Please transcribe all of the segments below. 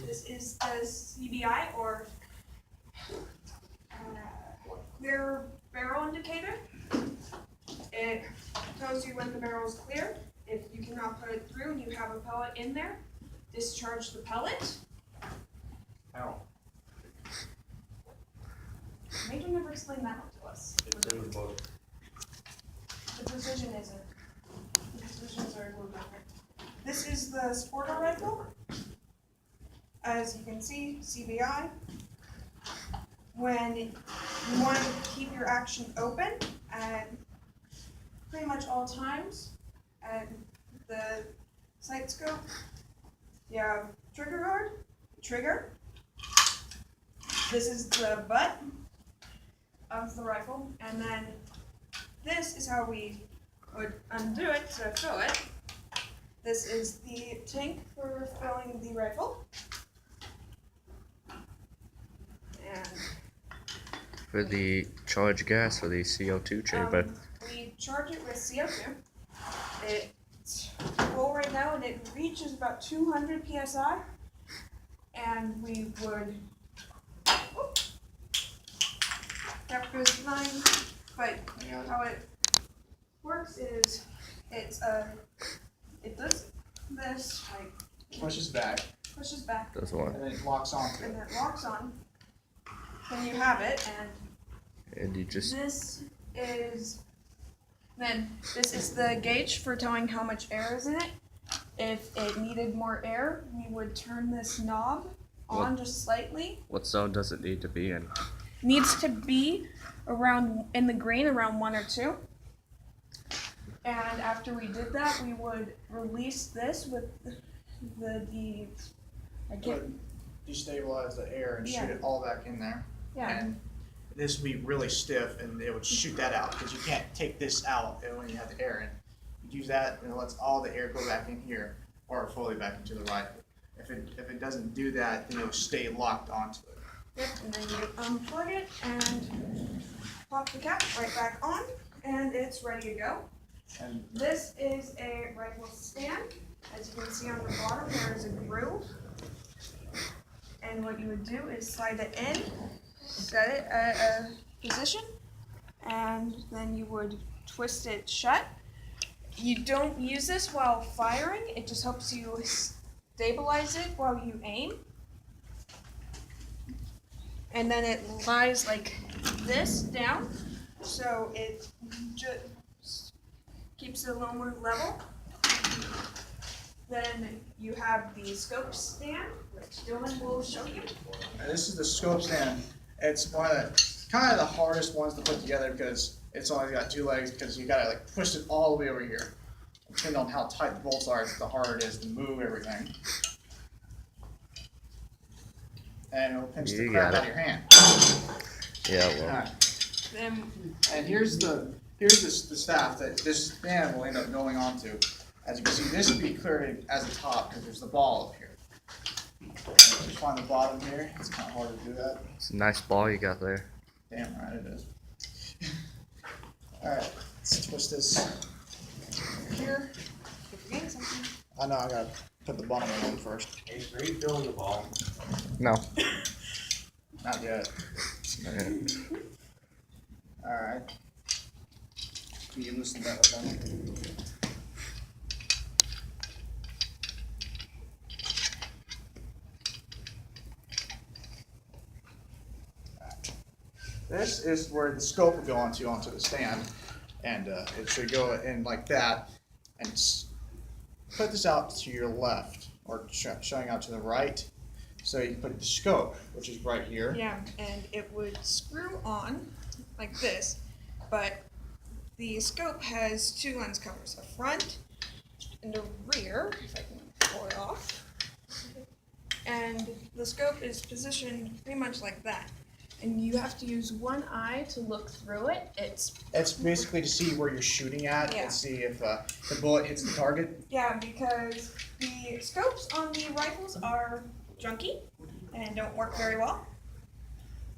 This is the CBI, or clear barrel indicator. It tells you when the barrel is clear. If you cannot put it through and you have a pellet in there, discharge the pellet. Ow. Major never explained that one to us. It's in the book. The precision isn't. The precisions are a little different. This is the sporter rifle. As you can see, CBI. When you want to keep your action open at pretty much all times, at the sight scope, you have trigger guard, trigger. This is the butt of the rifle, and then this is how we would undo it to fill it. This is the tank for filling the rifle. And For the charge gas or the CO2 chamber? we charge it with CO2. It's full right now, and it reaches about 200 psi. And we would. That goes fine, but how it works is it does this, like Pushes back, pushes back, That's one. and then it locks onto and it. then it locks on. Then you have it, and And you just this is the gauge for telling how much air is in it. If it needed more air, we would turn this knob on just slightly. what zone does it need to be in? Needs to be around in the green, around 1 or 2. And after we did that, we would release this with the I get Destabilize the air and Yeah. shoot it all back in there. yeah. And this would be really stiff, and it would shoot that out because you can't take this out when you have the air in. You use that, and it lets all the air go back in here or fully back into the rifle. If it doesn't do that, then it will stay locked onto it. Yep, and then you unplug it and pop the cap right back on, and it's ready to go. And This is a rifle stand. As you can see on the bottom, there is a groove. And what you would do is slide it in, set it at a position, and then you would twist it shut. You don't use this while firing, it just helps you stabilize it while you aim. And then it lies like this down, so it just keeps it a little more level. Then you have the scope stand, which Dylan will show you. And this is the scope stand. It's one of the kind of the hardest ones to put together because it's only got 2 legs, because you gotta like push it all the way over here. Depending on how tight the bolts are, the harder it is to move everything. And it'll pinch the You crap got out of your hand. Yeah, well, Alright. Then And here's the staff that this stand will end up going onto. As you can see, this would be cleared as a top because there's the ball up here. Just find the bottom here. It's kind of hard to do that. it's a nice ball you got there. Damn right it is. Alright, let's twist this here. you're forgetting something. I know, I gotta put the bottom one on first. Hey, are you filling the ball? No. Not yet. Alright. Can you loosen that down? This is where the scope will go onto the stand, and it should go in like that, and put this out to your left, or showing out to the right, so you can put the scope, which is right here. Yeah, and it would screw on like this, but the scope has 2 lens covers, a front and a rear, if I can pull it off. And the scope is positioned pretty much like that. And you have to use one eye to look through it. It's basically to see where you're shooting at Yeah. and see if the bullet hits the target. Yeah, because the scopes on the rifles are junky and don't work very well.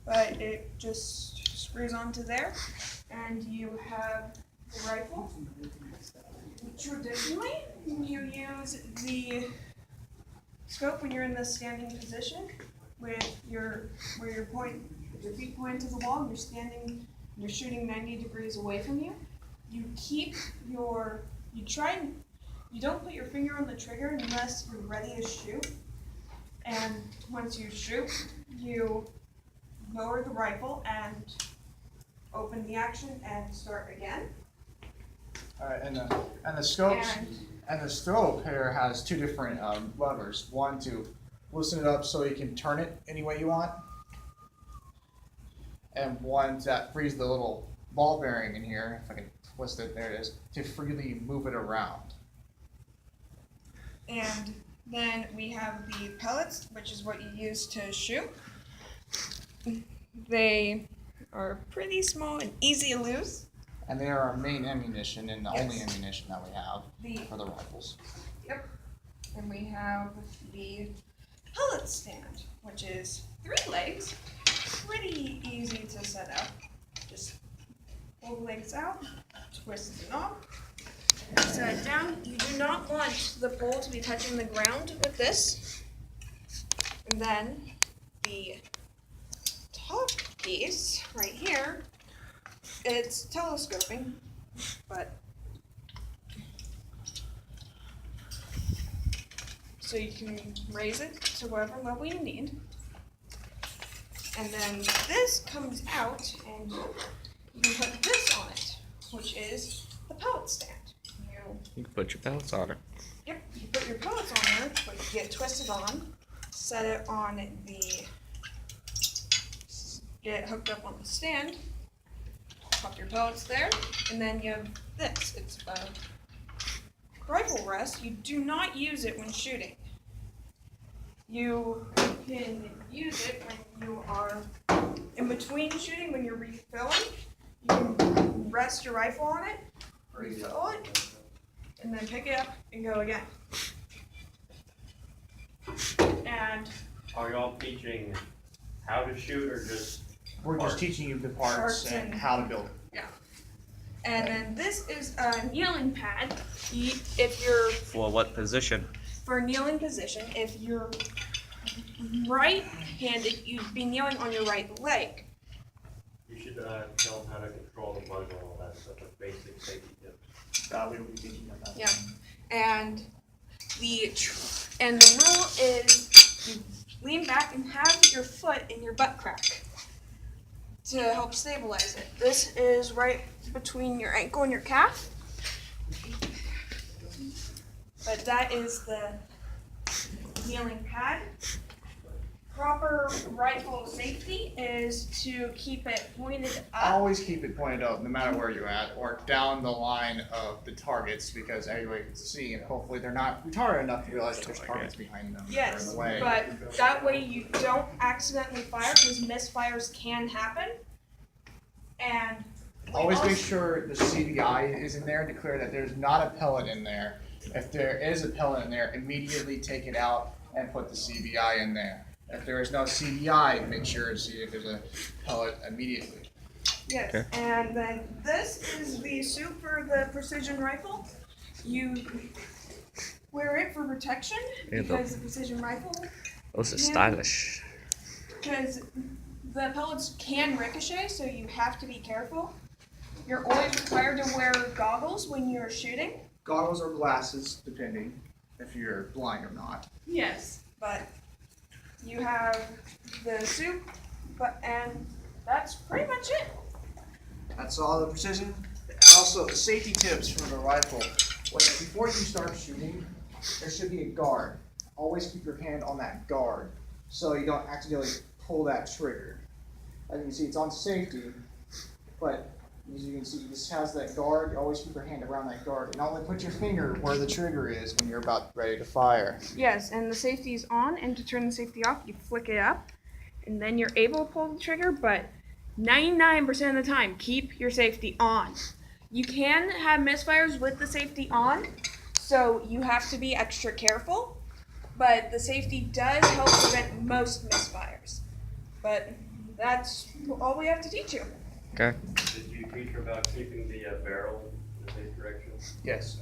But it just screws onto there, and you have the rifle. Traditionally, you use the scope when you're in this standing position with your feet point to the wall, and you're standing, you're shooting 90 degrees away from you. You don't put your finger on the trigger unless you're ready to shoot. And once you shoot, you lower the rifle and open the action and start again. Alright, and the scopes And and the scope here has two different levers. One to loosen it up so you can turn it any way you want, and one that frees the little ball bearing in here. If I can twist it, there it is, to freely move it around. And then we have the pellets, which is what you use to shoot. They are pretty small and easy to lose. And they are our main ammunition and the only Yes. ammunition that we have for the rifles. Yep. And we have the pellet stand, which is 3 legs. Pretty easy to set up. Just pull the legs out, twist the knob, set it down. You do not want the pole to be touching the ground with this. And then the top piece right here, it's telescoping, but so you can raise it to whatever level you need. And then this comes out and you can put this on it, which is the pellet stand. You can put your pellets on it. Yep, you put your pellets on there, but you get twisted on, set it on get it hooked up on the stand, pop your pellets there, and then you have this. It's a rifle rest. You do not use it when shooting. You can use it when you are in between shooting, when you're refilling. You can rest your rifle on it, refill it, and then pick it up and go again. And Are y'all teaching how to shoot or just We're parts? just teaching you the parts Parts and and- how to build it. and then this is a kneeling pad. If you're For what position? for a kneeling position, if you're right-handed, you'd be kneeling on your right leg. You should tell them how to control the muzzle and all that stuff, like basic safety tips. We will be teaching them that. Yeah. And the rule is you lean back and have your foot in your butt crack to help stabilize it. This is right between your ankle and your calf. But that is the kneeling pad. Proper rifle safety is to keep it pointed up. Always keep it pointed up, no matter where you're at, or down the line of the targets, because everybody can see, and hopefully they're not retarded enough to realize that there's targets behind them or in Yes, the way. but that way you don't accidentally fire, because misfires can happen. And we Always also- make sure the CBI is in there, declare that there's not a pellet in there. If there is a pellet in there, immediately take it out and put the CBI in there. If there is no CBI, make sure to see if there's a pellet immediately. Yes, Okay. and then this is the suit for the precision rifle. You wear it for protection Yeah, because the precision rifle, Those are Yeah. stylish. because the pellets can ricochet, so you have to be careful. You're always required to wear goggles when you're shooting. Goggles or glasses, depending if you're blind or not. Yes, but you have the suit, and that's pretty much it. That's all the precision. Also, safety tips for the rifle. Before you start shooting, there should be a guard. Always keep your hand on that guard so you don't accidentally pull that trigger. As you can see, it's on safety, but as you can see, this has that guard. Always keep your hand around that guard, and only put your finger where the trigger is when you're about ready to fire. Yes, and the safety is on, and to turn the safety off, you flick it up, and then you're able to pull the trigger, but 99% of the time, keep your safety on. You can have misfires with the safety on, so you have to be extra careful, but the safety does help prevent most misfires. But that's all we have to teach you. Okay. Did you teach her about keeping the barrel in the safe direction? Yes.